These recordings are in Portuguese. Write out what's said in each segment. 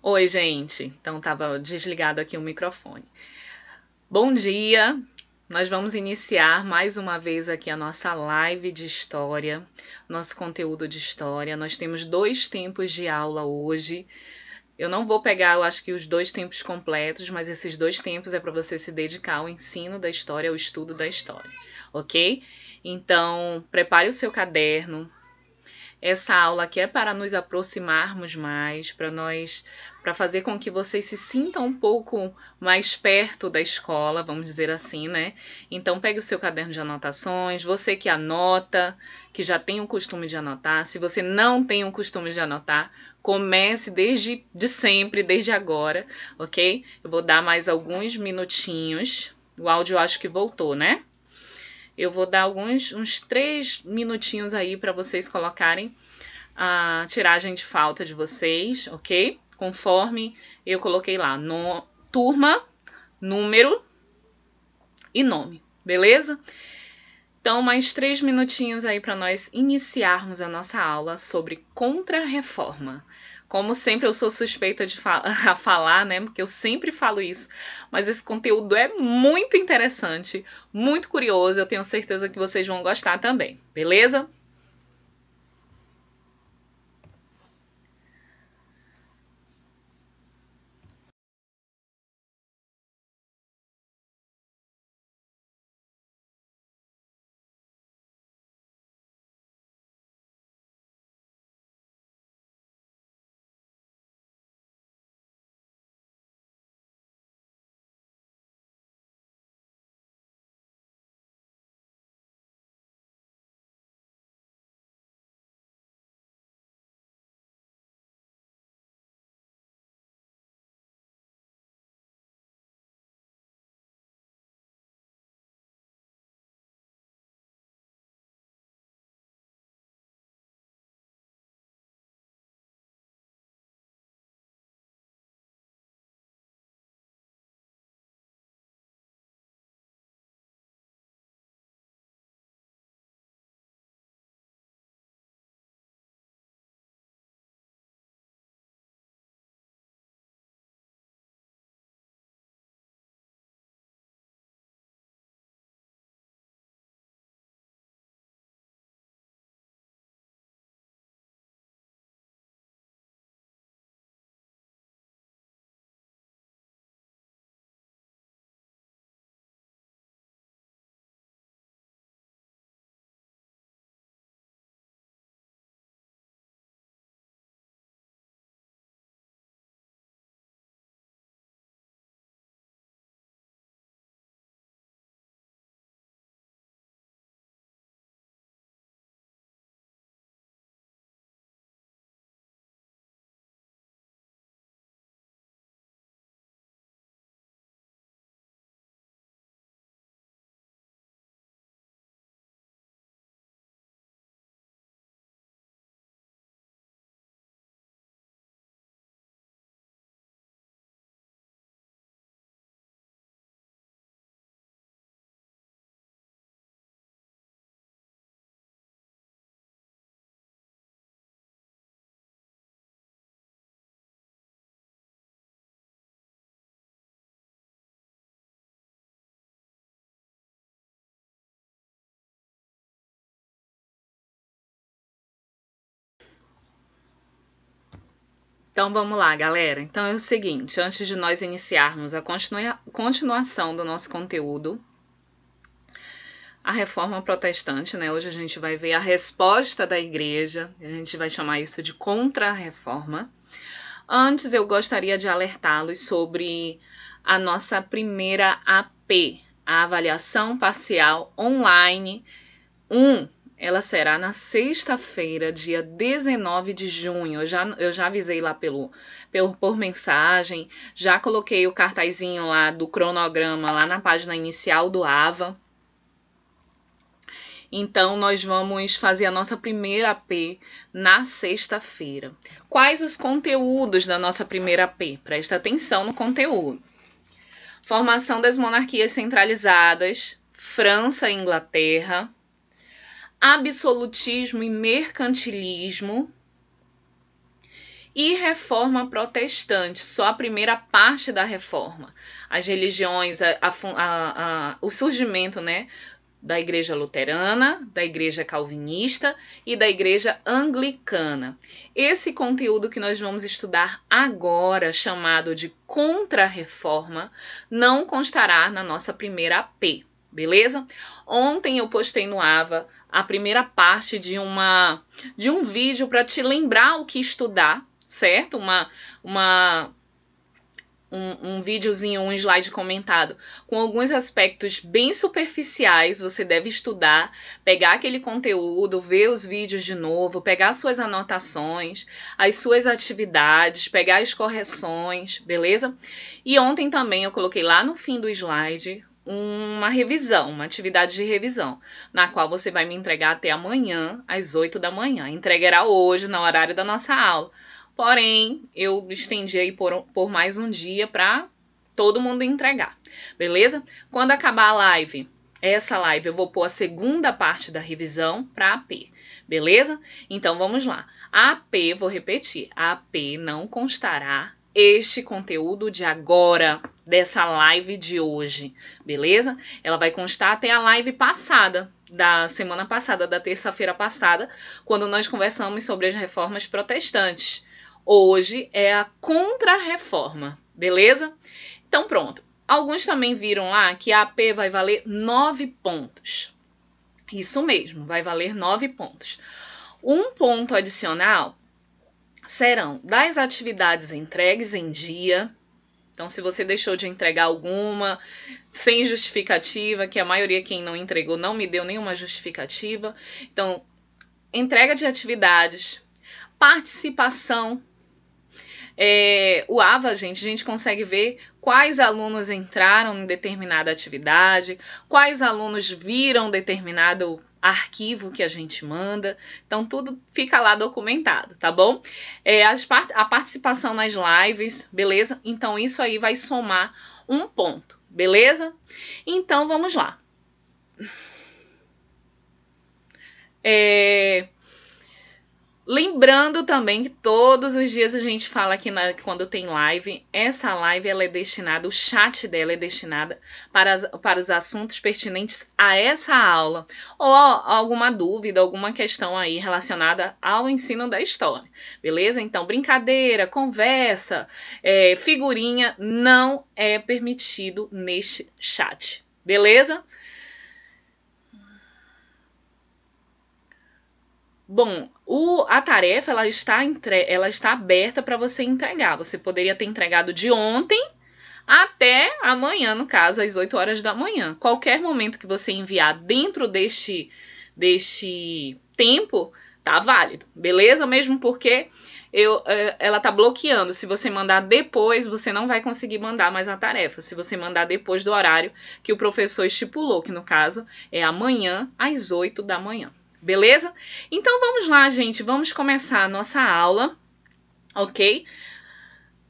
Oi, gente. Então, tava desligado aqui o microfone. Bom dia. Nós vamos iniciar mais uma vez aqui a nossa live de história, nosso conteúdo de história. Nós temos 2 tempos de aula hoje. Eu não vou pegar, eu acho que os 2 tempos completos, mas esses 2 tempos é para você se dedicar ao ensino da história, ao estudo da história, ok? Então, prepare o seu caderno. Essa aula aqui é para nos aproximarmos mais, para fazer com que vocês se sintam um pouco mais perto da escola, vamos dizer assim, né? Então pegue o seu caderno de anotações, você que anota, que já tem o costume de anotar, se você não tem o costume de anotar, comece desde sempre, desde agora, ok? Eu vou dar mais alguns minutinhos. O áudio eu acho que voltou, né? Eu vou dar uns 3 minutinhos aí para vocês colocarem a tiragem de falta de vocês, ok? Conforme eu coloquei lá, turma, número e nome, beleza? Então, mais 3 minutinhos aí para nós iniciarmos a nossa aula sobre Contra-Reforma. Como sempre, eu sou suspeita de falar, né? Porque eu sempre falo isso. Mas esse conteúdo é muito interessante, muito curioso. Eu tenho certeza que vocês vão gostar também, beleza? Então vamos lá, galera. Então é o seguinte, antes de nós iniciarmos a continuação do nosso conteúdo, a Reforma Protestante, né? Hoje a gente vai ver a resposta da Igreja, a gente vai chamar isso de Contra-Reforma. Antes eu gostaria de alertá-los sobre a nossa primeira AP, a Avaliação Parcial Online 1. Ela será na sexta-feira, dia 19 de junho. Eu já avisei lá por mensagem, já coloquei o cartazinho lá do cronograma lá na página inicial do AVA. Então, nós vamos fazer a nossa primeira AP na sexta-feira. Quais os conteúdos da nossa primeira AP? Presta atenção no conteúdo. Formação das monarquias centralizadas, França e Inglaterra, absolutismo e mercantilismo, E reforma protestante, só a primeira parte da reforma. As religiões, o surgimento, né, da igreja luterana, da igreja calvinista e da igreja anglicana. Esse conteúdo que nós vamos estudar agora, chamado de Contra-Reforma, não constará na nossa primeira AP, beleza? Ontem eu postei no AVA a primeira parte de um vídeo para te lembrar o que estudar, certo? Um videozinho, um slide comentado com alguns aspectos bem superficiais. Você deve estudar, pegar aquele conteúdo, ver os vídeos de novo, pegar suas anotações, as suas atividades, pegar as correções, beleza? E ontem também eu coloquei lá no fim do slide uma revisão, uma atividade de revisão, na qual você vai me entregar até amanhã, às 8 da manhã. Entregará hoje, no horário da nossa aula. Porém, eu estendi aí por mais um dia para todo mundo entregar, beleza? Quando acabar a live, essa live, eu vou pôr a segunda parte da revisão para a AP, beleza? Então, vamos lá. A AP, vou repetir, a AP não constará este conteúdo de agora, dessa live de hoje, beleza? Ela vai constar até a live passada, da semana passada, da terça-feira passada, quando nós conversamos sobre as reformas protestantes. Hoje é a Contra-Reforma, beleza? Então pronto. Alguns também viram lá que a AP vai valer 9 pontos. Isso mesmo, vai valer 9 pontos. Um ponto adicional serão das atividades entregues em dia. Então, se você deixou de entregar alguma sem justificativa, que a maioria quem não entregou não me deu nenhuma justificativa. Então, entrega de atividades, participação. O AVA, a gente consegue ver quais alunos entraram em determinada atividade, quais alunos viram determinado arquivo que a gente manda. Então, tudo fica lá documentado, tá bom? A participação nas lives, beleza? Então, isso aí vai somar um ponto, beleza? Então, vamos lá. Lembrando também que todos os dias a gente fala aqui quando tem live, essa live ela é destinada, o chat dela é destinada para os assuntos pertinentes a essa aula, ou alguma dúvida, alguma questão aí relacionada ao ensino da história, beleza? Então, brincadeira, conversa, figurinha não é permitido neste chat, beleza? Bom, a tarefa ela está aberta para você entregar. Você poderia ter entregado de ontem até amanhã, no caso, às 8 horas da manhã. Qualquer momento que você enviar dentro deste tempo, tá válido, beleza? Mesmo porque ela tá bloqueando. Se você mandar depois, você não vai conseguir mandar mais a tarefa. Se você mandar depois do horário que o professor estipulou, que no caso é amanhã, às 8 da manhã. Beleza? Então, vamos lá, gente. Vamos começar a nossa aula, ok?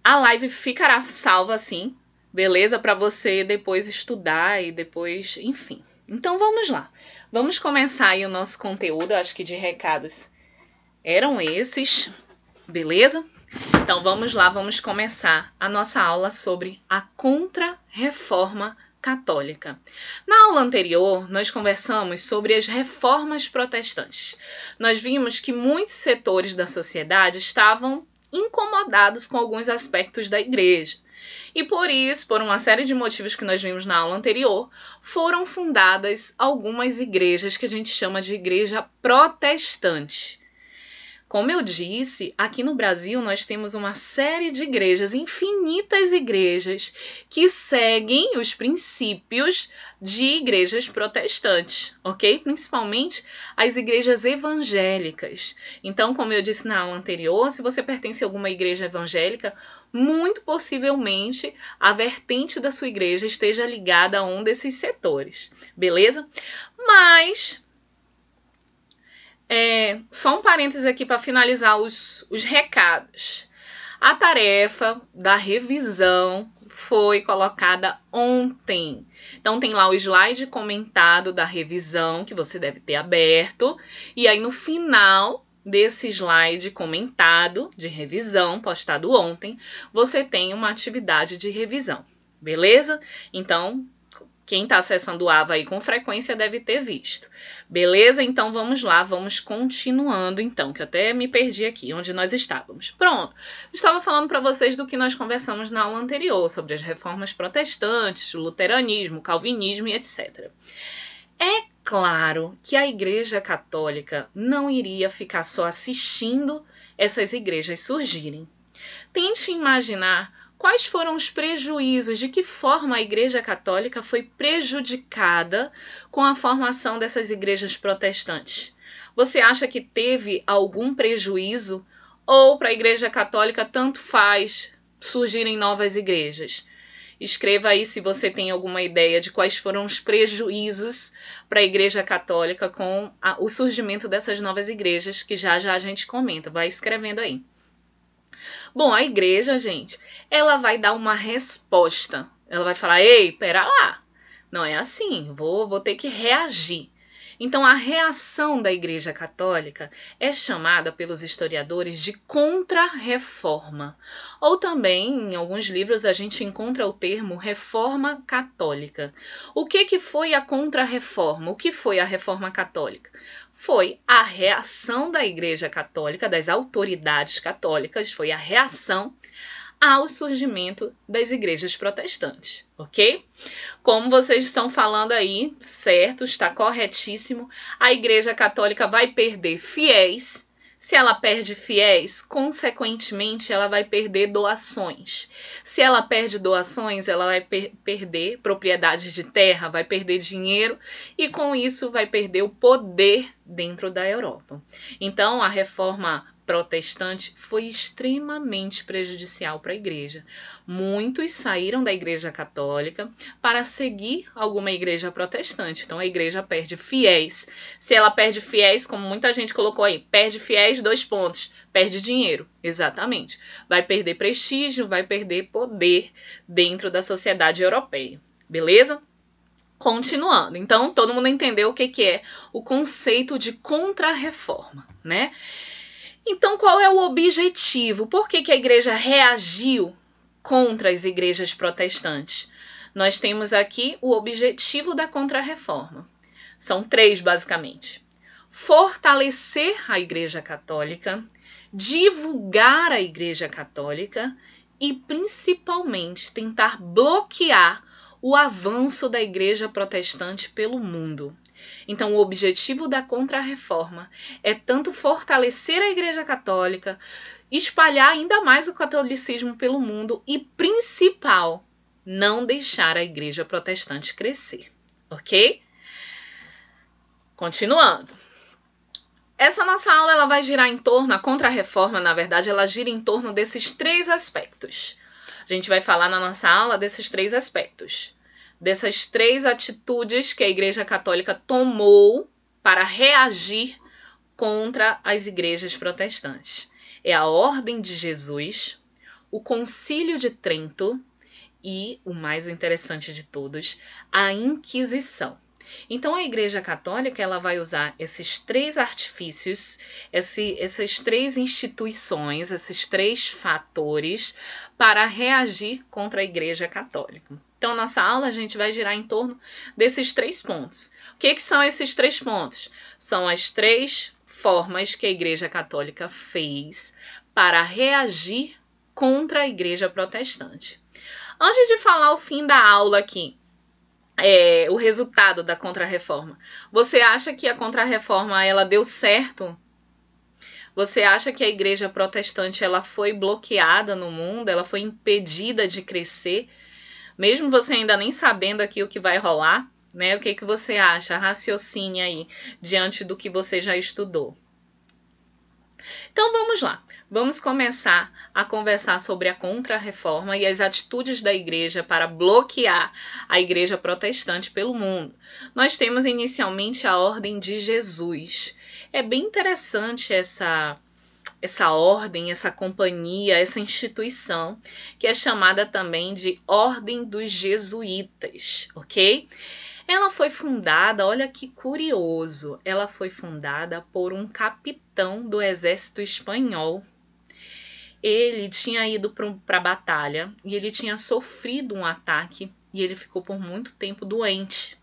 A live ficará salva assim, beleza? Para você depois estudar e depois, enfim. Então, vamos lá. Vamos começar aí o nosso conteúdo. Eu acho que de recados eram esses, beleza? Então, vamos lá. Vamos começar a nossa aula sobre a Contra-Reforma Católica. Na aula anterior, nós conversamos sobre as reformas protestantes. Nós vimos que muitos setores da sociedade estavam incomodados com alguns aspectos da igreja. E por isso, por uma série de motivos que nós vimos na aula anterior, foram fundadas algumas igrejas que a gente chama de igreja protestante. Como eu disse, aqui no Brasil nós temos uma série de igrejas, infinitas igrejas, que seguem os princípios de igrejas protestantes, ok? Principalmente as igrejas evangélicas. Então, como eu disse na aula anterior, se você pertence a alguma igreja evangélica, muito possivelmente a vertente da sua igreja esteja ligada a um desses setores, beleza? Mas só um parênteses aqui para finalizar os recados. A tarefa da revisão foi colocada ontem. Então, tem lá o slide comentado da revisão, que você deve ter aberto. E aí, no final desse slide comentado de revisão, postado ontem, você tem uma atividade de revisão, beleza? Então, quem está acessando o AVA aí com frequência deve ter visto. Beleza? Então, vamos lá, vamos continuando então, que eu até me perdi aqui, onde nós estávamos. Pronto, estava falando para vocês do que nós conversamos na aula anterior, sobre as reformas protestantes, o luteranismo, o calvinismo e etc. É claro que a Igreja Católica não iria ficar só assistindo essas igrejas surgirem. Tente imaginar quais foram os prejuízos, de que forma a Igreja Católica foi prejudicada com a formação dessas igrejas protestantes. Você acha que teve algum prejuízo ou para a Igreja Católica tanto faz surgirem novas igrejas? Escreva aí se você tem alguma ideia de quais foram os prejuízos para a Igreja Católica com o surgimento dessas novas igrejas, que já a gente comenta. Vai escrevendo aí. Bom, a igreja, gente, ela vai dar uma resposta. Ela vai falar, ei, pera lá, não é assim, vou ter que reagir. Então, a reação da Igreja Católica é chamada pelos historiadores de contra-reforma. Ou também, em alguns livros, a gente encontra o termo reforma católica. O que foi a contra-reforma? O que foi a reforma católica? Foi a reação da Igreja Católica, das autoridades católicas, foi a reação ao surgimento das igrejas protestantes, ok? Como vocês estão falando aí, certo, está corretíssimo, a Igreja Católica vai perder fiéis. Se ela perde fiéis, consequentemente, ela vai perder doações. Se ela perde doações, ela vai perder propriedades de terra, vai perder dinheiro e, com isso, vai perder o poder dentro da Europa. Então, a reforma protestante foi extremamente prejudicial para a igreja. Muitos saíram da Igreja Católica para seguir alguma igreja protestante. Então, a igreja perde fiéis. Se ela perde fiéis, como muita gente colocou aí, perde fiéis, 2 pontos, perde dinheiro. Exatamente. Vai perder prestígio, vai perder poder dentro da sociedade europeia. Beleza? Continuando. Então, todo mundo entendeu o que é o conceito de contra-reforma, né? Então, qual é o objetivo? Por que a igreja reagiu contra as igrejas protestantes? Nós temos aqui o objetivo da contra-reforma. São 3, basicamente. Fortalecer a Igreja Católica, divulgar a Igreja Católica e, principalmente, tentar bloquear o avanço da Igreja Protestante pelo mundo. Então, o objetivo da Contra-Reforma é tanto fortalecer a Igreja Católica, espalhar ainda mais o catolicismo pelo mundo e, principal, não deixar a Igreja Protestante crescer, ok? Continuando. Essa nossa aula ela vai girar em torno, a Contra-Reforma, na verdade, ela gira em torno desses 3 aspectos. A gente vai falar na nossa aula desses 3 aspectos. Dessas 3 atitudes que a Igreja Católica tomou para reagir contra as igrejas protestantes. É a Ordem de Jesus, o Concílio de Trento e, o mais interessante de todos, a Inquisição. Então, a Igreja Católica ela vai usar esses 3 artifícios, essas 3 instituições, esses 3 fatores para reagir contra a Igreja Católica. Então, nossa aula a gente vai girar em torno desses 3 pontos. O que são esses 3 pontos? São as 3 formas que a Igreja Católica fez para reagir contra a Igreja Protestante. Antes de falar o fim da aula aqui, o resultado da Contra-Reforma, você acha que a Contra-Reforma ela deu certo? Você acha que a Igreja Protestante ela foi bloqueada no mundo? Ela foi impedida de crescer? Mesmo você ainda nem sabendo aqui o que vai rolar, né? O que você acha? Raciocine aí, diante do que você já estudou. Então, vamos lá. Vamos começar a conversar sobre a Contra-Reforma e as atitudes da Igreja para bloquear a Igreja Protestante pelo mundo. Nós temos inicialmente a Ordem de Jesus. É bem interessante essa ordem, essa companhia, essa instituição, que é chamada também de Ordem dos Jesuítas, ok? Ela foi fundada, olha que curioso, ela foi fundada por um capitão do exército espanhol. Ele tinha ido para a batalha e ele tinha sofrido um ataque e ele ficou por muito tempo doente.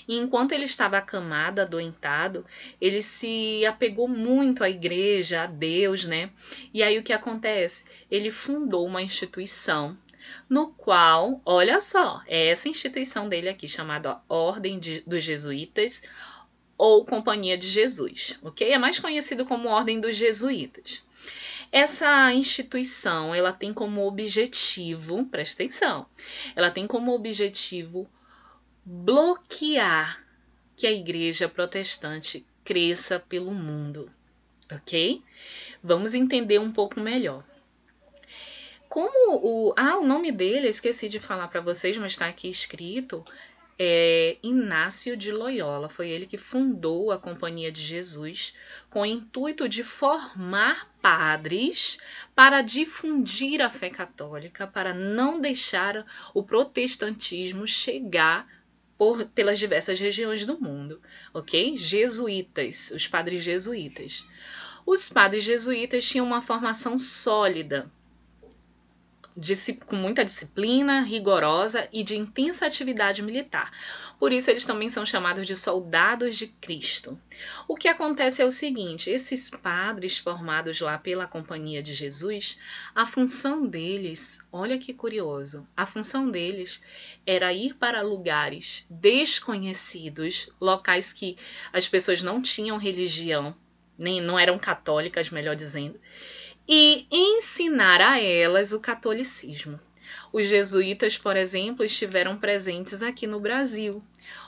E enquanto ele estava acamado, adoentado, ele se apegou muito à igreja, a Deus, né? E aí o que acontece? Ele fundou uma instituição no qual, olha só, é essa instituição dele aqui, chamada Ordem dos Jesuítas ou Companhia de Jesus, ok? É mais conhecido como Ordem dos Jesuítas. Essa instituição, ela tem como objetivo, presta atenção, ela tem como objetivo bloquear que a igreja protestante cresça pelo mundo, ok? Vamos entender um pouco melhor. Como o nome dele, eu esqueci de falar para vocês, mas está aqui escrito, é Inácio de Loyola. Foi ele que fundou a Companhia de Jesus com o intuito de formar padres para difundir a fé católica, para não deixar o protestantismo chegar pelas diversas regiões do mundo, ok? Jesuítas, os padres jesuítas. Os padres jesuítas tinham uma formação sólida, com muita disciplina, rigorosa e de intensa atividade militar. Por isso, eles também são chamados de soldados de Cristo. O que acontece é o seguinte, esses padres formados lá pela Companhia de Jesus, a função deles, olha que curioso, a função deles era ir para lugares desconhecidos, locais que as pessoas não tinham religião, nem não eram católicas, melhor dizendo, e ensinar a elas o catolicismo. Os jesuítas, por exemplo, estiveram presentes aqui no Brasil.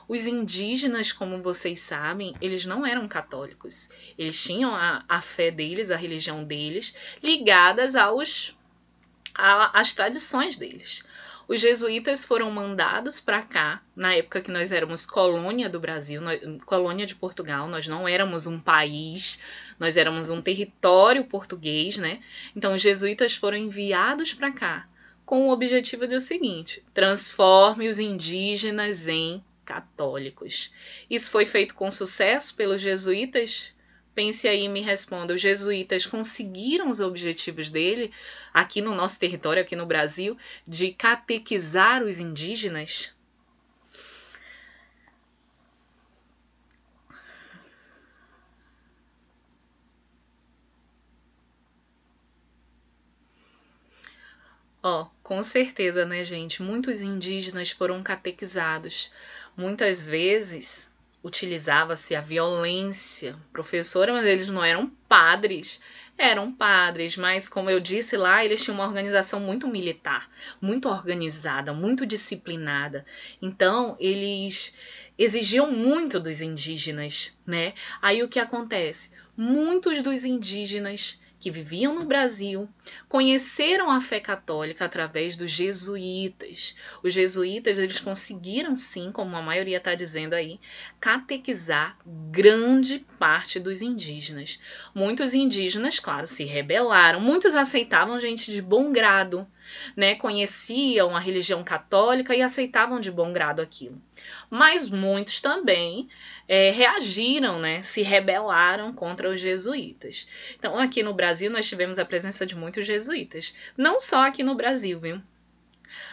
Os indígenas, como vocês sabem, eles não eram católicos. Eles tinham a fé deles, a religião deles, ligadas às tradições deles. Os jesuítas foram mandados para cá, na época que nós éramos colônia do Brasil, colônia de Portugal, nós não éramos um país, nós éramos um território português, né? Então, os jesuítas foram enviados para cá com o objetivo do seguinte: transforme os indígenas em católicos. Isso foi feito com sucesso pelos jesuítas? Pense aí e me responda, os jesuítas conseguiram os objetivos dele, aqui no nosso território, aqui no Brasil, de catequizar os indígenas? Com certeza, né, gente? Muitos indígenas foram catequizados. Muitas vezes utilizava-se a violência. Professora, mas eles não eram padres, mas como eu disse lá, eles tinham uma organização muito militar, muito organizada, muito disciplinada. Então, eles exigiam muito dos indígenas, né? Aí o que acontece? Muitos dos indígenas que viviam no Brasil conheceram a fé católica através dos jesuítas. Os jesuítas, eles conseguiram sim, como a maioria está dizendo aí, catequizar grande parte dos indígenas. Muitos indígenas, claro, se rebelaram, muitos aceitavam gente de bom grado, né? Conheciam a religião católica e aceitavam de bom grado aquilo. Mas muitos também reagiram, né? Se rebelaram contra os jesuítas. Então, aqui no Brasil, nós tivemos a presença de muitos jesuítas. Não só aqui no Brasil, viu?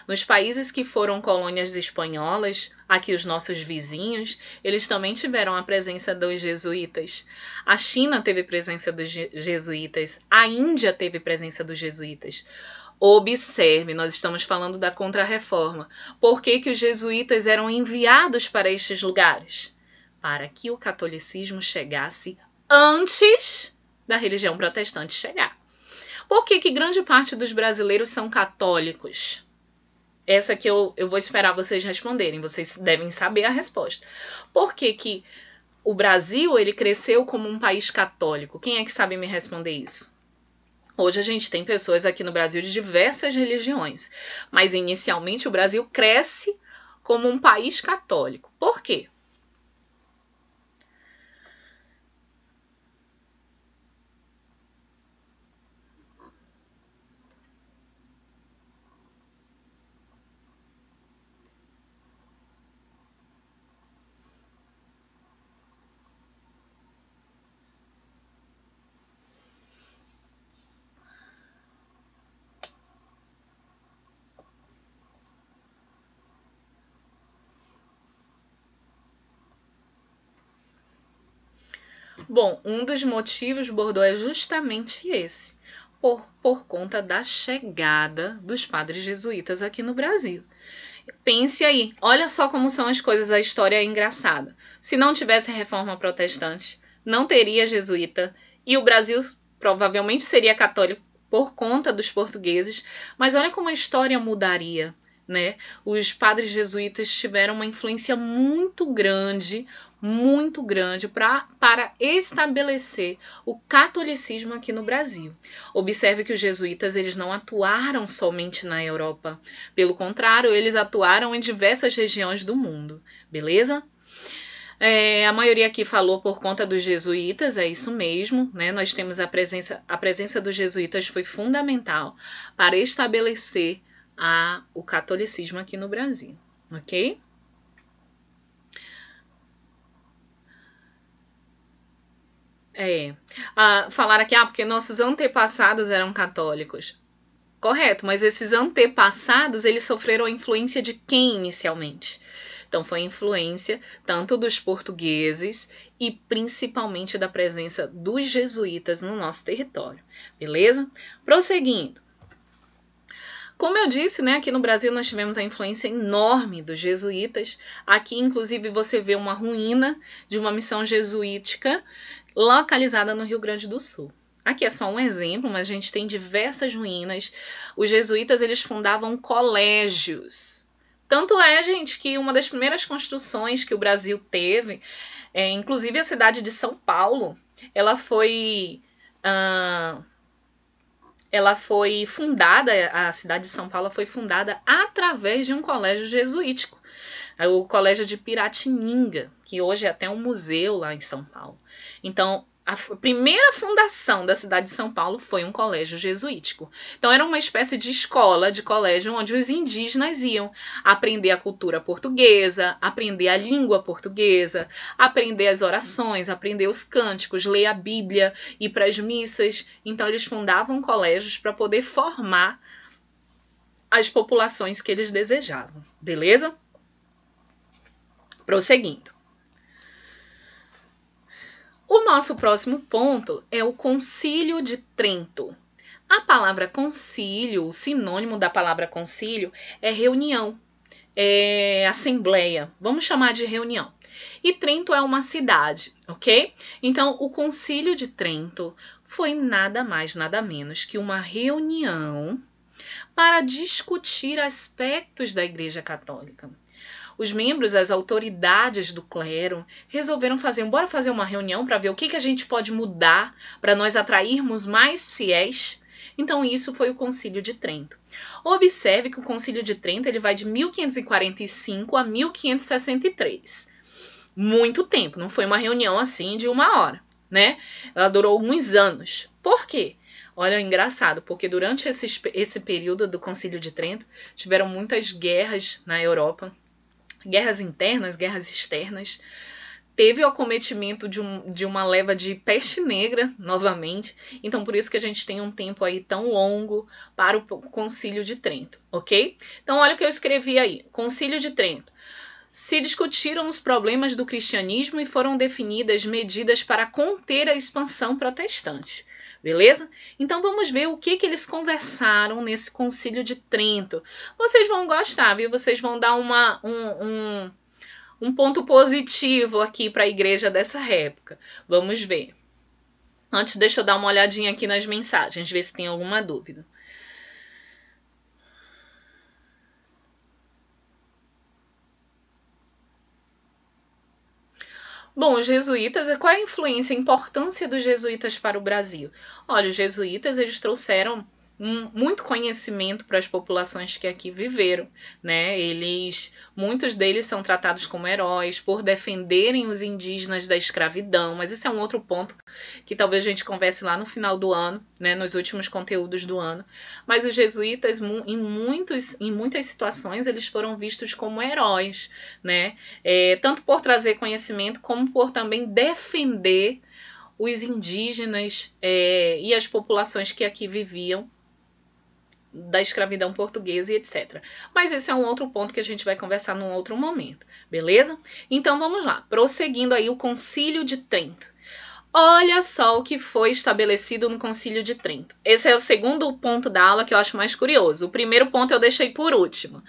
Nos países que foram colônias espanholas, aqui os nossos vizinhos, eles também tiveram a presença dos jesuítas. A China teve presença dos jesuítas, a Índia teve presença dos jesuítas. Observe, nós estamos falando da Contra-Reforma. Por que que os jesuítas eram enviados para estes lugares? Para que o catolicismo chegasse antes da religião protestante chegar. Por que que grande parte dos brasileiros são católicos? Essa que eu vou esperar vocês responderem, vocês devem saber a resposta. Por que que o Brasil ele cresceu como um país católico? Quem é que sabe me responder isso? Hoje a gente tem pessoas aqui no Brasil de diversas religiões, mas inicialmente o Brasil cresce como um país católico. Por quê? Bom, um dos motivos, Bordeaux, é justamente esse, por conta da chegada dos padres jesuítas aqui no Brasil. Pense aí, olha só como são as coisas, a história é engraçada. Se não tivesse reforma protestante, não teria jesuíta, e o Brasil provavelmente seria católico por conta dos portugueses, mas olha como a história mudaria, né? Os padres jesuítas tiveram uma influência muito grande para estabelecer o catolicismo aqui no Brasil. Observe que os jesuítas eles não atuaram somente na Europa. Pelo contrário, eles atuaram em diversas regiões do mundo. Beleza? A maioria aqui falou por conta dos jesuítas, é isso mesmo, né? Nós temos a presença dos jesuítas foi fundamental para estabelecer o catolicismo aqui no Brasil, ok? Falar aqui, porque nossos antepassados eram católicos. Correto, mas esses antepassados, eles sofreram a influência de quem inicialmente? Então, foi a influência tanto dos portugueses e principalmente da presença dos jesuítas no nosso território, beleza? Prosseguindo. Como eu disse, né, aqui no Brasil nós tivemos a influência enorme dos jesuítas. Aqui, inclusive, você vê uma ruína de uma missão jesuítica localizada no Rio Grande do Sul. Aqui é só um exemplo, mas a gente tem diversas ruínas. Os jesuítas, eles fundavam colégios. Tanto é, gente, que uma das primeiras construções que o Brasil teve, inclusive a cidade de São Paulo, ela foi fundada, a cidade de São Paulo foi fundada através de um colégio jesuítico, o Colégio de Piratininga, que hoje é até um museu lá em São Paulo. Então, a primeira fundação da cidade de São Paulo foi um colégio jesuítico. Então, era uma espécie de escola, de colégio, onde os indígenas iam aprender a cultura portuguesa, aprender a língua portuguesa, aprender as orações, aprender os cânticos, ler a Bíblia, ir para as missas. Então, eles fundavam colégios para poder formar as populações que eles desejavam. Beleza? Prosseguindo. O nosso próximo ponto é o Concílio de Trento. A palavra concílio, o sinônimo da palavra concílio é reunião, é assembleia, vamos chamar de reunião. E Trento é uma cidade, ok? Então, o Concílio de Trento foi nada mais, nada menos que uma reunião para discutir aspectos da Igreja Católica. Os membros, as autoridades do clero, resolveram bora fazer uma reunião para ver o que a gente pode mudar para nós atrairmos mais fiéis. Então, isso foi o Concílio de Trento. Observe que o Concílio de Trento ele vai de 1545 a 1563. Muito tempo, não foi uma reunião assim de uma hora, né? Ela durou alguns anos. Por quê? Olha, engraçado, porque durante esse período do Concílio de Trento, tiveram muitas guerras na Europa, guerras internas, guerras externas. Teve o acometimento de uma leva de peste negra, novamente. Então, por isso que a gente tem um tempo aí tão longo para o Concílio de Trento, ok? Então, olha o que eu escrevi aí. Concílio de Trento. Se discutiram os problemas do cristianismo e foram definidas medidas para conter a expansão protestante. Beleza? Então vamos ver o que eles conversaram nesse Concílio de Trento. Vocês vão gostar, viu? Vocês vão dar um ponto positivo aqui para a igreja dessa época. Vamos ver. Antes, deixa eu dar uma olhadinha aqui nas mensagens, ver se tem alguma dúvida. Bom, os jesuítas, qual é a influência, a importância dos jesuítas para o Brasil? Olha, os jesuítas, eles trouxeram muito conhecimento para as populações que aqui viveram, né? Muitos deles são tratados como heróis por defenderem os indígenas da escravidão, mas esse é um outro ponto que talvez a gente converse lá no final do ano, né? Nos últimos conteúdos do ano. Mas os jesuítas, em muitas situações, eles foram vistos como heróis, né? Tanto por trazer conhecimento, como por também defender os indígenas e as populações que aqui viviam da escravidão portuguesa e etc. Mas esse é um outro ponto que a gente vai conversar num outro momento, beleza? Então vamos lá, prosseguindo aí o Concílio de Trento. Olha só o que foi estabelecido no Concílio de Trento. Esse é o segundo ponto da aula que eu acho mais curioso. O primeiro ponto eu deixei por último.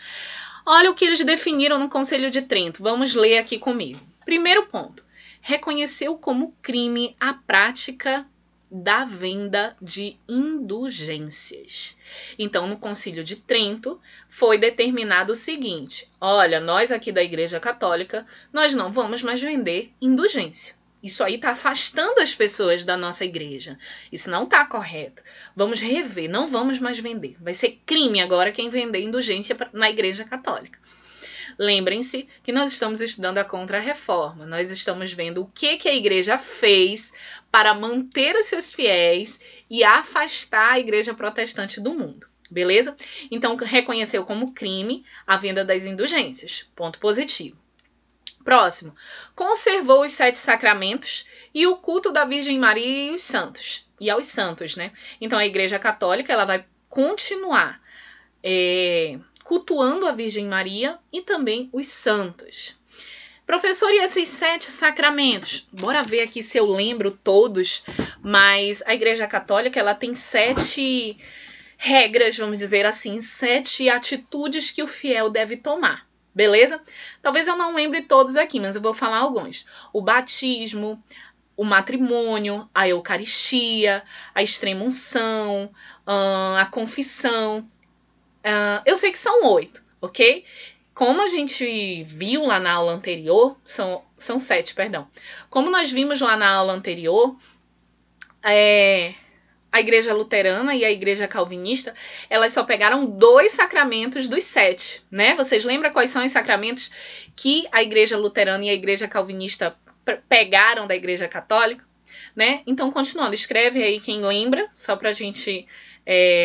Olha o que eles definiram no Concílio de Trento. Vamos ler aqui comigo. Primeiro ponto. Reconheceu como crime a prática da venda de indulgências. Então, no Concílio de Trento, foi determinado o seguinte: olha, nós aqui da Igreja Católica, nós não vamos mais vender indulgência. Isso aí está afastando as pessoas da nossa igreja. Isso não está correto. Vamos rever, não vamos mais vender. Vai ser crime agora quem vender indulgência na Igreja Católica. Lembrem-se que nós estamos estudando a Contra-Reforma. Nós estamos vendo o que a igreja fez para manter os seus fiéis e afastar a igreja protestante do mundo. Beleza? Então, reconheceu como crime a venda das indulgências. Ponto positivo. Próximo. Conservou os 7 sacramentos e o culto da Virgem Maria e os santos. E aos santos, né? Então, a Igreja Católica ela vai continuar cultuando a Virgem Maria e também os santos. Professor, e esses 7 sacramentos? Bora ver aqui se eu lembro todos, mas a Igreja Católica ela tem 7 regras, vamos dizer assim, 7 atitudes que o fiel deve tomar. Beleza? Talvez eu não lembre todos aqui, mas eu vou falar alguns. O batismo, o matrimônio, a Eucaristia, a extrema-unção, a confissão. Eu sei que são 8, ok? Como a gente viu lá na aula anterior, são 7, perdão. Como nós vimos lá na aula anterior, a Igreja Luterana e a Igreja Calvinista, elas só pegaram 2 sacramentos dos 7, né? Vocês lembram quais são os sacramentos que a Igreja Luterana e a Igreja Calvinista pegaram da Igreja Católica, né? Então, continuando, escreve aí quem lembra, só pra gente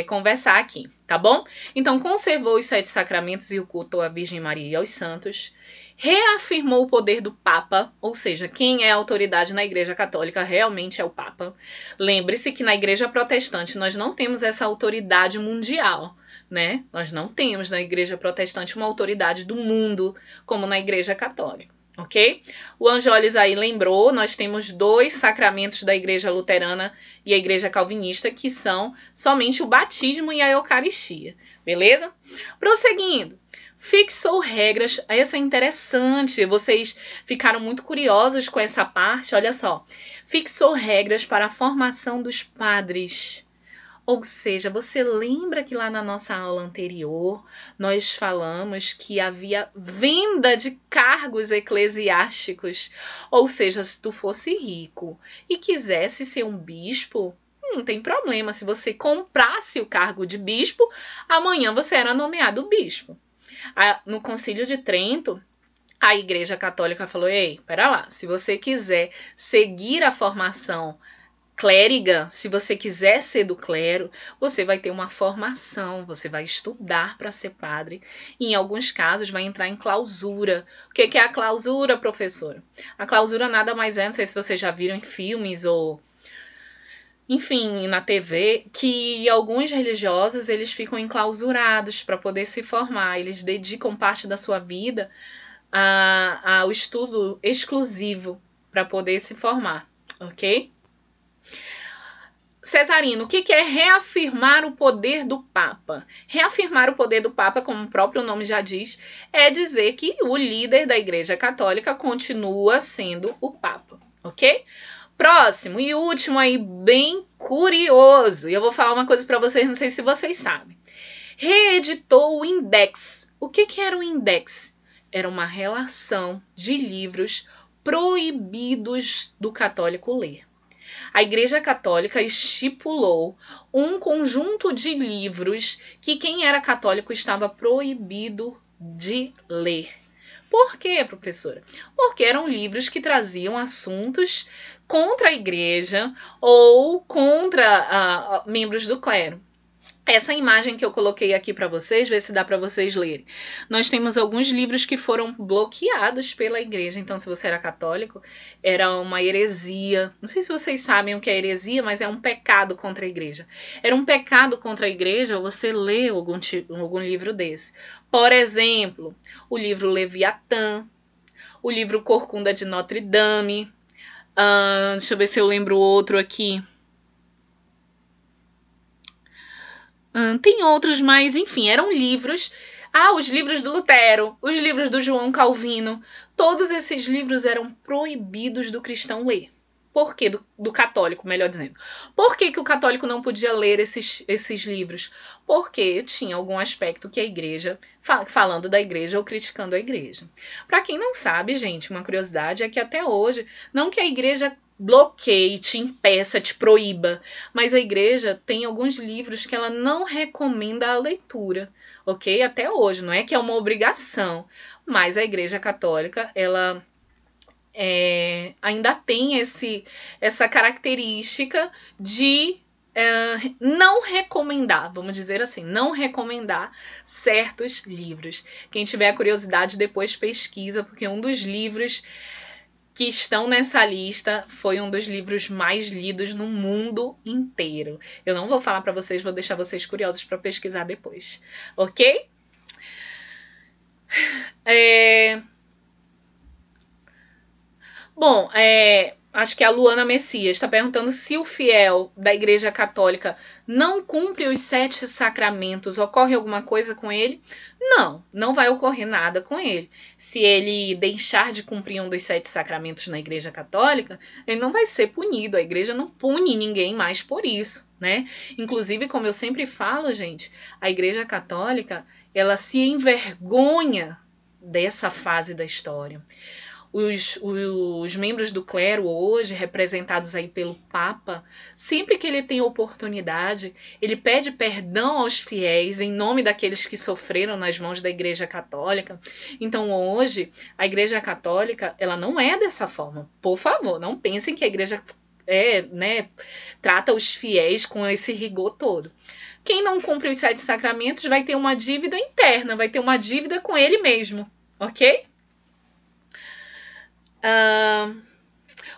conversar aqui, tá bom? Então, conservou os 7 sacramentos e o culto à Virgem Maria e aos santos, reafirmou o poder do Papa, ou seja, quem é a autoridade na Igreja Católica realmente é o Papa. Lembre-se que na Igreja Protestante nós não temos essa autoridade mundial, né? Nós não temos na Igreja Protestante uma autoridade do mundo como na Igreja Católica, ok? O Anjolis aí lembrou, nós temos 2 sacramentos da Igreja Luterana e a Igreja Calvinista, que são somente o batismo e a Eucaristia, beleza? Prosseguindo. Fixou regras, essa é interessante, vocês ficaram muito curiosos com essa parte, olha só. Fixou regras para a formação dos padres. Ou seja, você lembra que lá na nossa aula anterior nós falamos que havia venda de cargos eclesiásticos. Ou seja, se tu fosse rico e quisesse ser um bispo, não tem problema. Se você comprasse o cargo de bispo, amanhã você era nomeado bispo. No Concílio de Trento, a Igreja Católica falou: ei, pera lá, se você quiser seguir a formação clériga, se você quiser ser do clero, você vai ter uma formação, você vai estudar para ser padre e em alguns casos vai entrar em clausura. O que é a clausura, professor? A clausura nada mais é, não sei se vocês já viram em filmes ou enfim, na TV, que alguns religiosos eles ficam enclausurados para poder se formar, eles dedicam parte da sua vida ao estudo exclusivo para poder se formar, ok? Cesarino, o que é reafirmar o poder do Papa? Reafirmar o poder do Papa, como o próprio nome já diz, é dizer que o líder da Igreja Católica continua sendo o Papa, ok? Próximo e último aí, bem curioso. E eu vou falar uma coisa para vocês, não sei se vocês sabem. Reeditou o Index. O que era o Index? Era uma relação de livros proibidos do católico ler. A Igreja Católica estipulou um conjunto de livros que quem era católico estava proibido de ler. Por quê, professora? Porque eram livros que traziam assuntos contra a igreja ou contra membros do clero. Essa imagem que eu coloquei aqui para vocês, ver se dá para vocês lerem. Nós temos alguns livros que foram bloqueados pela igreja. Então, se você era católico, era uma heresia. Não sei se vocês sabem o que é heresia, mas é um pecado contra a igreja. Era um pecado contra a igreja você ler algum livro desse. Por exemplo, o livro Leviatã, o livro Corcunda de Notre Dame, Deixa eu ver se eu lembro outro aqui. Tem outros, mas enfim, eram livros. Os livros do Lutero, os livros do João Calvino. Todos esses livros eram proibidos do cristão ler. Por quê? Do católico, melhor dizendo. Por que o católico não podia ler esses livros? Porque tinha algum aspecto que a igreja, falando da igreja ou criticando a igreja. Para quem não sabe, gente, uma curiosidade é que até hoje, não que a igreja bloqueie, te impeça, te proíba, mas a igreja tem alguns livros que ela não recomenda a leitura, ok? Até hoje, não é que é uma obrigação, mas a igreja católica, ela ainda tem essa característica de não recomendar, vamos dizer assim, não recomendar certos livros. Quem tiver curiosidade, depois pesquisa, porque um dos livros que estão nessa lista foi um dos livros mais lidos no mundo inteiro. Eu não vou falar para vocês, vou deixar vocês curiosos para pesquisar depois, ok? Bom, acho que a Luana Messias está perguntando se o fiel da Igreja Católica não cumpre os 7 sacramentos, ocorre alguma coisa com ele? Não, não vai ocorrer nada com ele. Se ele deixar de cumprir um dos 7 sacramentos na Igreja Católica, ele não vai ser punido. A Igreja não pune ninguém mais por isso, né? Inclusive, como eu sempre falo, gente, a Igreja Católica, ela se envergonha dessa fase da história. Os membros do clero hoje, representados aí pelo Papa, sempre que ele tem oportunidade, ele pede perdão aos fiéis em nome daqueles que sofreram nas mãos da Igreja Católica. Então hoje, a Igreja Católica, ela não é dessa forma. Por favor, não pensem que a Igreja trata os fiéis com esse rigor todo. Quem não cumpre os 7 sacramentos vai ter uma dívida interna, vai ter uma dívida com ele mesmo, ok?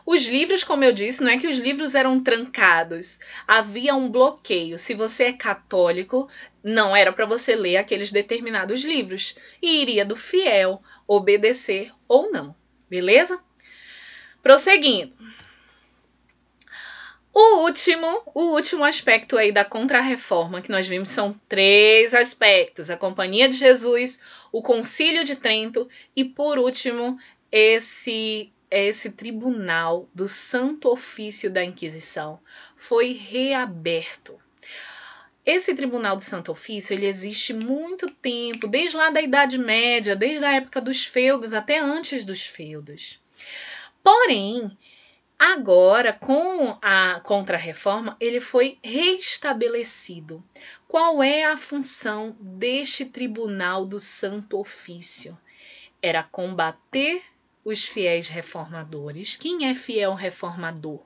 Os livros, como eu disse, não é que os livros eram trancados, havia um bloqueio. Se você é católico, não era para você ler aqueles determinados livros e iria do fiel obedecer ou não, beleza? Prosseguindo. O último aspecto aí da Contra-Reforma que nós vimos são 3 aspectos: a Companhia de Jesus, o Concílio de Trento e, por último, esse tribunal do Santo Ofício da Inquisição foi reaberto. Esse tribunal do Santo Ofício, ele existe muito tempo, desde lá da Idade Média, desde a época dos feudos até antes dos feudos. Porém, agora, com a Contra-Reforma, ele foi restabelecido. Qual é a função deste tribunal do Santo Ofício? Era combater os fiéis reformadores. Quem é fiel reformador?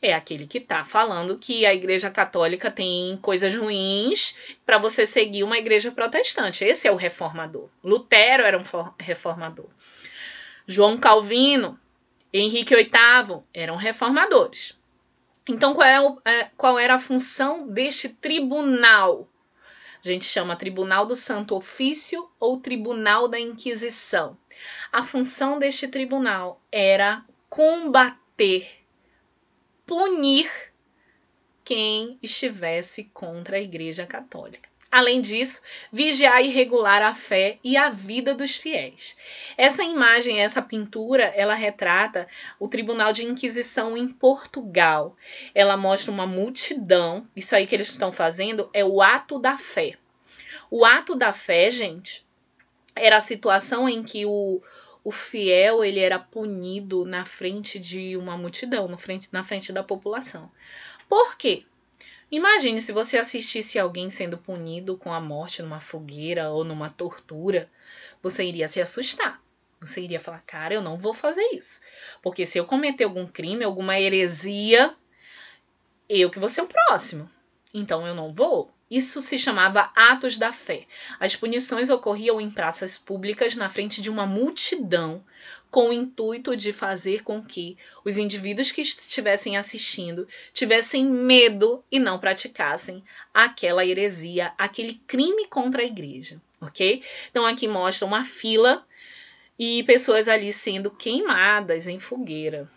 É aquele que está falando que a Igreja Católica tem coisas ruins para você seguir uma igreja protestante. Esse é o reformador. Lutero era um reformador. João Calvino, Henrique VIII eram reformadores. Então, qual era a função deste tribunal? A gente chama Tribunal do Santo Ofício ou Tribunal da Inquisição. A função deste tribunal era combater, punir quem estivesse contra a Igreja Católica. Além disso, vigiar e regular a fé e a vida dos fiéis. Essa imagem, essa pintura, ela retrata o Tribunal de Inquisição em Portugal. Ela mostra uma multidão, isso aí que eles estão fazendo é o ato da fé. O ato da fé, gente, era a situação em que o fiel ele era punido na frente de uma multidão, na frente da população. Por quê? Imagine se você assistisse alguém sendo punido com a morte numa fogueira ou numa tortura, você iria se assustar. Você iria falar, cara, eu não vou fazer isso. Porque se eu cometer algum crime, alguma heresia, eu que vou ser o próximo. Então eu não vou. Isso se chamava atos da fé. As punições ocorriam em praças públicas na frente de uma multidão, com o intuito de fazer com que os indivíduos que estivessem assistindo tivessem medo e não praticassem aquela heresia, aquele crime contra a igreja, ok? Então aqui mostra uma fila e pessoas ali sendo queimadas em fogueira.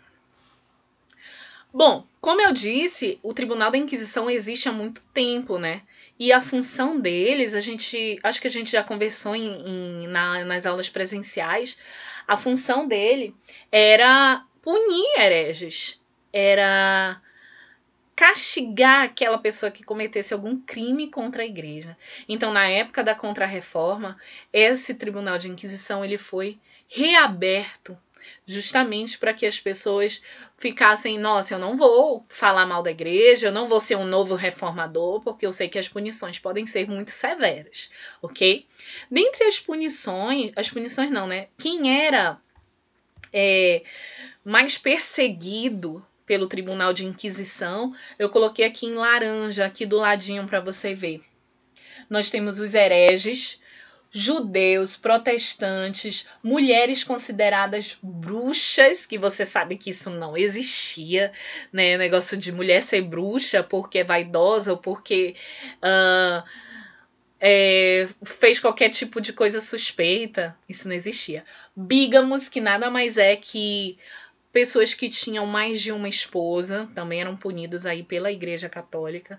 Bom, como eu disse, o Tribunal da Inquisição existe há muito tempo, né? E a função deles, acho que a gente já conversou nas aulas presenciais, a função dele era punir hereges, era castigar aquela pessoa que cometesse algum crime contra a igreja. Então, na época da Contra-Reforma, esse Tribunal de Inquisição ele foi reaberto justamente para que as pessoas ficassem, nossa, eu não vou falar mal da igreja, eu não vou ser um novo reformador, porque eu sei que as punições podem ser muito severas, ok? Dentre as punições não, né? Quem era mais perseguido pelo Tribunal de Inquisição, eu coloquei aqui em laranja, aqui do ladinho para você ver. Nós temos os hereges, judeus, protestantes, mulheres consideradas bruxas, que você sabe que isso não existia, né? Negócio de mulher ser bruxa porque é vaidosa ou porque fez qualquer tipo de coisa suspeita, isso não existia. Bígamos, que nada mais é que pessoas que tinham mais de uma esposa, também eram punidos aí pela Igreja Católica.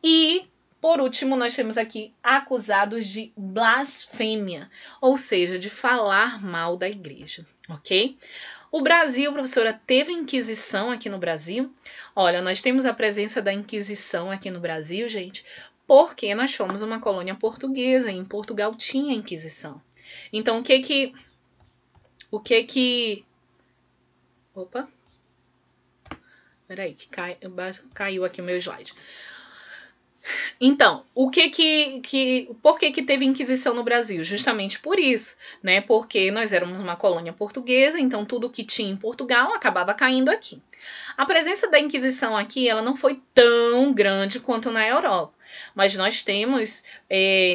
E, por último, nós temos aqui acusados de blasfêmia, ou seja, de falar mal da igreja, ok? O Brasil, professora, teve Inquisição aqui no Brasil? Olha, nós temos a presença da Inquisição aqui no Brasil, gente, porque nós fomos uma colônia portuguesa e em Portugal tinha Inquisição. Então, o que que Opa, peraí, que caiu aqui o meu slide. Então, por que teve Inquisição no Brasil? Justamente por isso, né? Porque nós éramos uma colônia portuguesa, então tudo que tinha em Portugal acabava caindo aqui. A presença da Inquisição aqui, ela não foi tão grande quanto na Europa. Mas nós temos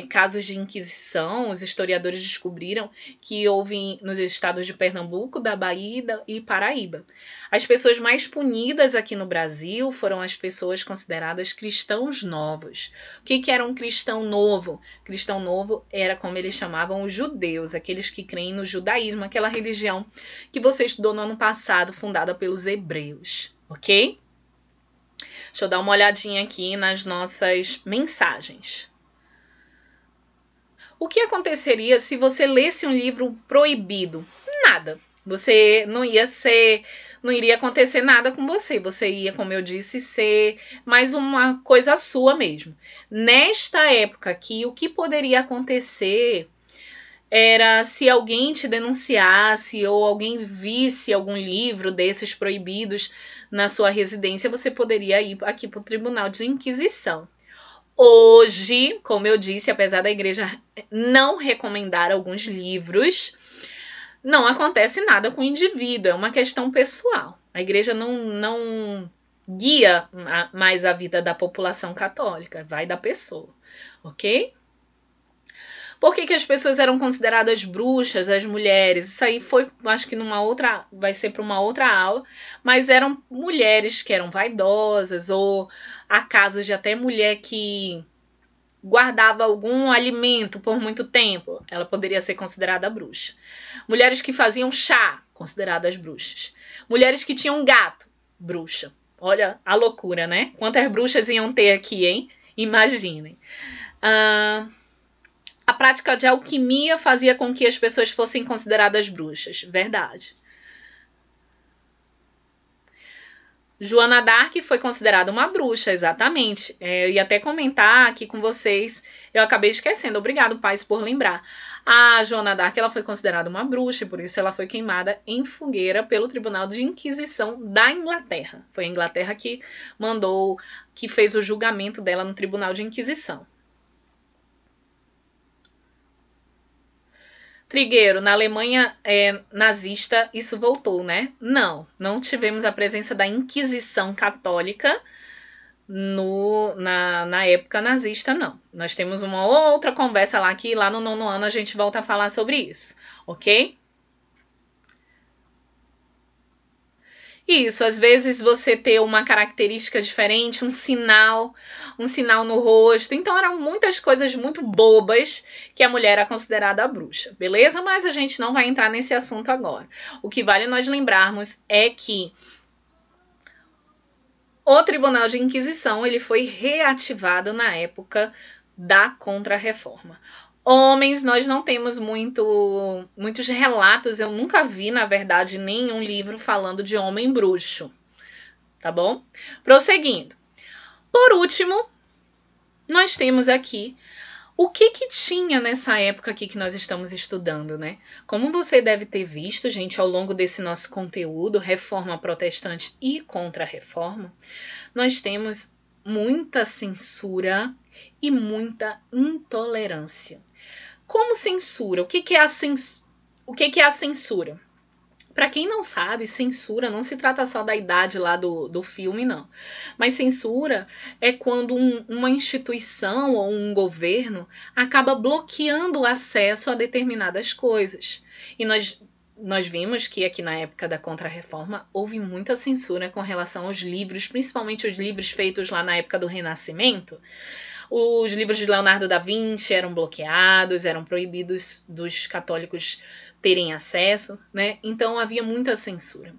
casos de Inquisição, os historiadores descobriram que houve nos estados de Pernambuco, da Bahia e Paraíba. As pessoas mais punidas aqui no Brasil foram as pessoas consideradas cristãos novos. O que era um cristão novo? Cristão novo era como eles chamavam os judeus, aqueles que creem no judaísmo, aquela religião que você estudou no ano passado, fundada pelos hebreus, ok? Deixa eu dar uma olhadinha aqui nas nossas mensagens. O que aconteceria se você lesse um livro proibido? Nada. Você não iria acontecer nada com você. Você ia, como eu disse, ser mais uma coisa sua mesmo. Nesta época aqui, o que poderia acontecer era se alguém te denunciasse ou alguém visse algum livro desses proibidos na sua residência, você poderia ir aqui para o Tribunal de Inquisição. Hoje, como eu disse, apesar da igreja não recomendar alguns livros, não acontece nada com o indivíduo, é uma questão pessoal. A igreja não guia mais a vida da população católica, vai da pessoa, ok? Por que as pessoas eram consideradas bruxas, as mulheres? Isso aí foi, acho que vai ser para uma outra aula, mas eram mulheres que eram vaidosas, ou há casos de até mulher que guardava algum alimento por muito tempo, ela poderia ser considerada bruxa. Mulheres que faziam chá, consideradas bruxas. Mulheres que tinham gato, bruxa. Olha a loucura, né? Quantas bruxas iam ter aqui, hein? Imaginem. A prática de alquimia fazia com que as pessoas fossem consideradas bruxas. Verdade. Joana d'Arc foi considerada uma bruxa, exatamente. Eu ia até comentar aqui com vocês, eu acabei esquecendo. Obrigado, pais, por lembrar. A Joana d'Arc ela foi considerada uma bruxa, e por isso ela foi queimada em fogueira pelo Tribunal de Inquisição da Inglaterra. Foi a Inglaterra que que fez o julgamento dela no Tribunal de Inquisição. Trigueiro, na Alemanha nazista isso voltou, né? Não tivemos a presença da Inquisição Católica na época nazista, não. Nós temos uma outra conversa lá que lá no 9º ano a gente volta a falar sobre isso, ok? Isso, às vezes você ter uma característica diferente, um sinal no rosto. Então eram muitas coisas muito bobas que a mulher era considerada a bruxa, beleza? Mas a gente não vai entrar nesse assunto agora. O que vale nós lembrarmos é que o Tribunal de Inquisição ele foi reativado na época da Contra-Reforma. Homens, nós não temos muitos relatos, eu nunca vi, na verdade, nenhum livro falando de homem bruxo, tá bom? Prosseguindo. Por último, nós temos aqui o que tinha nessa época aqui que nós estamos estudando, né? Como você deve ter visto, gente, ao longo desse nosso conteúdo, Reforma Protestante e Contra-Reforma, nós temos muita censura e muita intolerância. Como censura? O que é a censura? Para quem não sabe, censura não se trata só da idade lá do filme, não. Mas censura é quando uma instituição ou um governo acaba bloqueando o acesso a determinadas coisas. E nós vimos que aqui na época da Contra-Reforma houve muita censura com relação aos livros, principalmente os livros feitos lá na época do Renascimento. Os livros de Leonardo da Vinci eram bloqueados, eram proibidos dos católicos terem acesso, né? Então havia muita censura.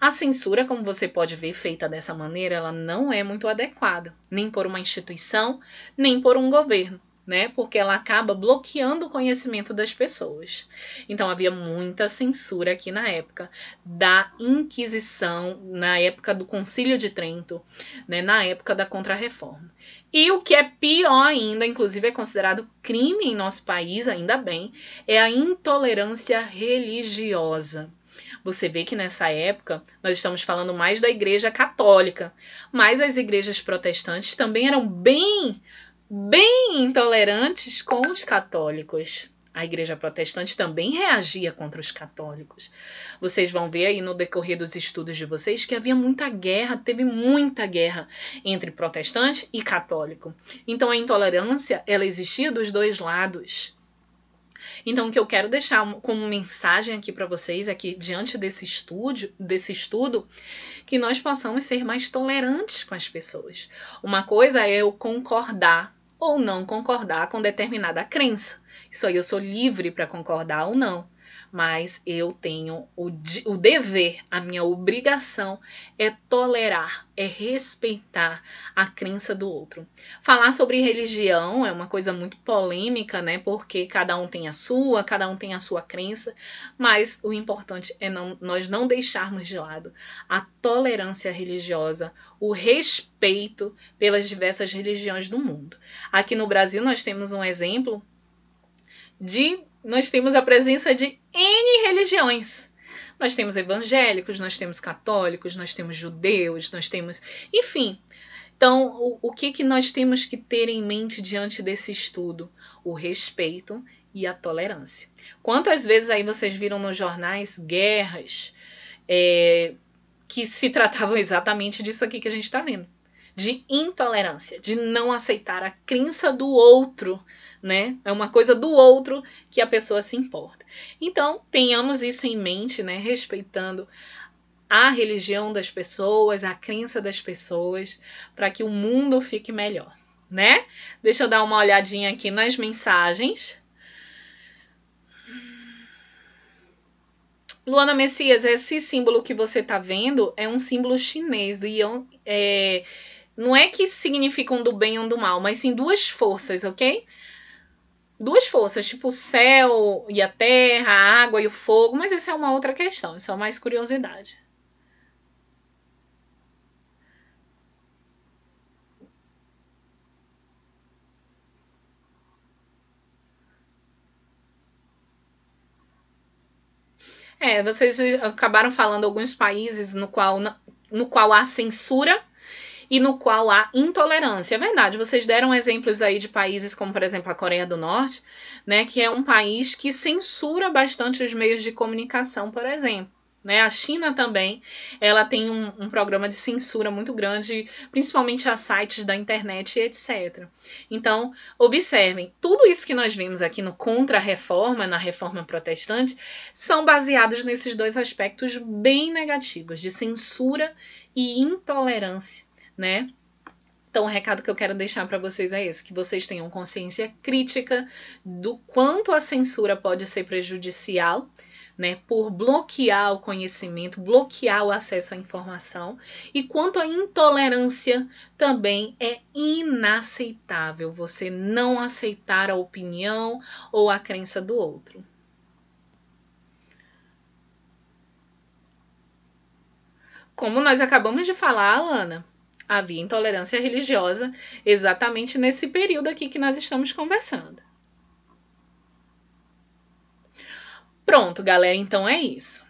A censura, como você pode ver, feita dessa maneira, ela não é muito adequada, nem por uma instituição, nem por um governo, né? Porque ela acaba bloqueando o conhecimento das pessoas. Então havia muita censura aqui na época da Inquisição, na época do Concílio de Trento, né? Na época da Contra-Reforma. E o que é pior ainda, inclusive é considerado crime em nosso país, ainda bem, é a intolerância religiosa. Você vê que nessa época nós estamos falando mais da Igreja Católica, mas as igrejas protestantes também eram bem intolerantes com os católicos. A Igreja Protestante também reagia contra os católicos. Vocês vão ver aí no decorrer dos estudos de vocês que havia muita guerra, teve muita guerra entre protestante e católico. Então a intolerância, ela existia dos dois lados. Então o que eu quero deixar como mensagem aqui para vocês é que diante desse estudo, que nós possamos ser mais tolerantes com as pessoas. Uma coisa é eu concordar ou não concordar com determinada crença. Isso aí eu sou livre para concordar ou não. Mas eu tenho o dever, a minha obrigação é tolerar, é respeitar a crença do outro. Falar sobre religião é uma coisa muito polêmica, né? Porque cada um tem a sua crença, mas o importante é nós não deixarmos de lado a tolerância religiosa, o respeito pelas diversas religiões do mundo. Aqui no Brasil nós temos um exemplo nós temos a presença de N religiões. Nós temos evangélicos, nós temos católicos, nós temos judeus, nós temos... Enfim, então o que nós temos que ter em mente diante desse estudo? O respeito e a tolerância. Quantas vezes aí vocês viram nos jornais guerras que se tratavam exatamente disso aqui que a gente está vendo? De intolerância, de não aceitar a crença do outro, né? É uma coisa do outro que a pessoa se importa. Então, tenhamos isso em mente, né? Respeitando a religião das pessoas, a crença das pessoas, para que o mundo fique melhor, né? Deixa eu dar uma olhadinha aqui nas mensagens. Luana Messias, esse símbolo que você está vendo é um símbolo chinês do Yang. Não é que significa um do bem e um do mal, mas sim duas forças, ok? Duas forças, tipo o céu e a terra, a água e o fogo, mas isso é uma outra questão, isso é mais curiosidade. Vocês acabaram falando alguns países no qual há censura e no qual há intolerância. É verdade, vocês deram exemplos aí de países como, por exemplo, a Coreia do Norte, né, que é um país que censura bastante os meios de comunicação, por exemplo. Né? A China também, ela tem um programa de censura muito grande, principalmente a sites da internet, etc. Então, observem, tudo isso que nós vimos aqui no Contra-Reforma, na Reforma Protestante, são baseados nesses dois aspectos bem negativos, de censura e intolerância, né? Então, o recado que eu quero deixar para vocês é esse, que vocês tenham consciência crítica do quanto a censura pode ser prejudicial, né, por bloquear o conhecimento, bloquear o acesso à informação. E quanto à intolerância, também é inaceitável você não aceitar a opinião ou a crença do outro. Como nós acabamos de falar, Alana, havia intolerância religiosa exatamente nesse período aqui que nós estamos conversando. Pronto, galera, então é isso.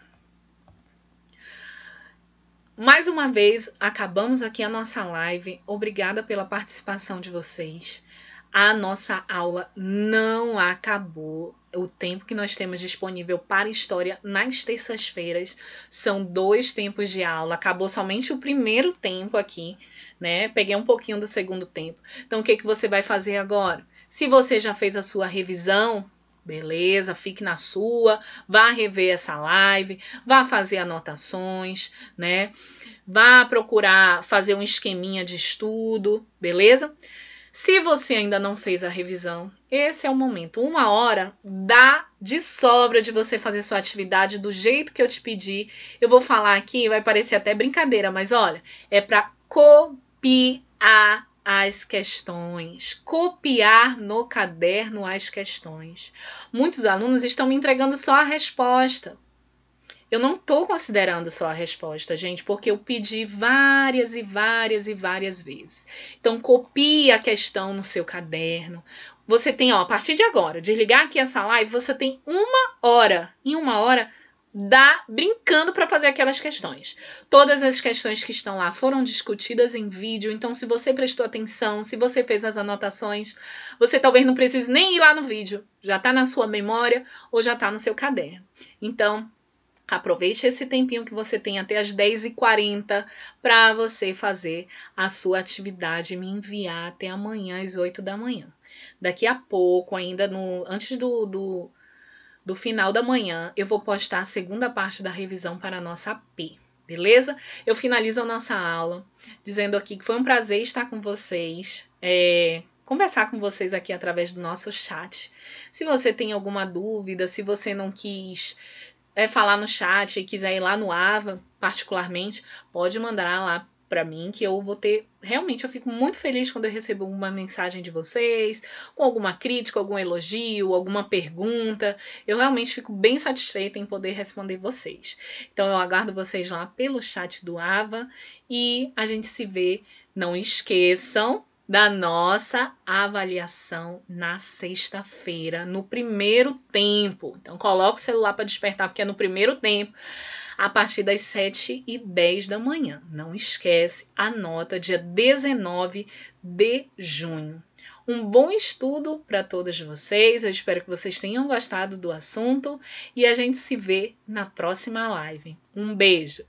Mais uma vez, acabamos aqui a nossa live. Obrigada pela participação de vocês. A nossa aula não acabou. O tempo que nós temos disponível para história nas terças-feiras são 2 tempos de aula. Acabou somente o primeiro tempo aqui, né? Peguei um pouquinho do segundo tempo. Então, o que você vai fazer agora? Se você já fez a sua revisão, beleza, fique na sua, vá rever essa live, vá fazer anotações, né? Vá procurar fazer um esqueminha de estudo, beleza? Se você ainda não fez a revisão, esse é o momento. 1 hora dá de sobra de você fazer sua atividade do jeito que eu te pedi. Eu vou falar aqui, vai parecer até brincadeira, mas olha, é para copiar as questões, copiar no caderno as questões. Muitos alunos estão me entregando só a resposta. Eu não estou considerando só a resposta, gente, porque eu pedi várias e várias e várias vezes. Então, copie a questão no seu caderno. Você tem, ó, a partir de agora, desligar aqui essa live, você tem 1 hora. Em 1 hora, dá brincando para fazer aquelas questões. Todas as questões que estão lá foram discutidas em vídeo, então se você prestou atenção, se você fez as anotações, você talvez não precise nem ir lá no vídeo. Já está na sua memória ou já está no seu caderno. Então, aproveite esse tempinho que você tem até as 10h40 para você fazer a sua atividade e me enviar até amanhã às 8 da manhã. Daqui a pouco, ainda antes do final da manhã, eu vou postar a segunda parte da revisão para a nossa AP, beleza? Eu finalizo a nossa aula dizendo aqui que foi um prazer estar com vocês, conversar com vocês aqui através do nosso chat. Se você tem alguma dúvida, se você não quis falar no chat e quiser ir lá no AVA, particularmente, pode mandar lá para mim, que eu vou ter... Realmente, eu fico muito feliz quando eu recebo uma mensagem de vocês, com alguma crítica, algum elogio, alguma pergunta. Eu realmente fico bem satisfeita em poder responder vocês. Então, eu aguardo vocês lá pelo chat do AVA e a gente se vê. Não esqueçam da nossa avaliação na sexta-feira, no primeiro tempo. Então, coloca o celular para despertar, porque é no primeiro tempo, a partir das 7h10 da manhã. Não esquece, anota dia 19 de junho. Um bom estudo para todos vocês. Eu espero que vocês tenham gostado do assunto e a gente se vê na próxima live. Um beijo!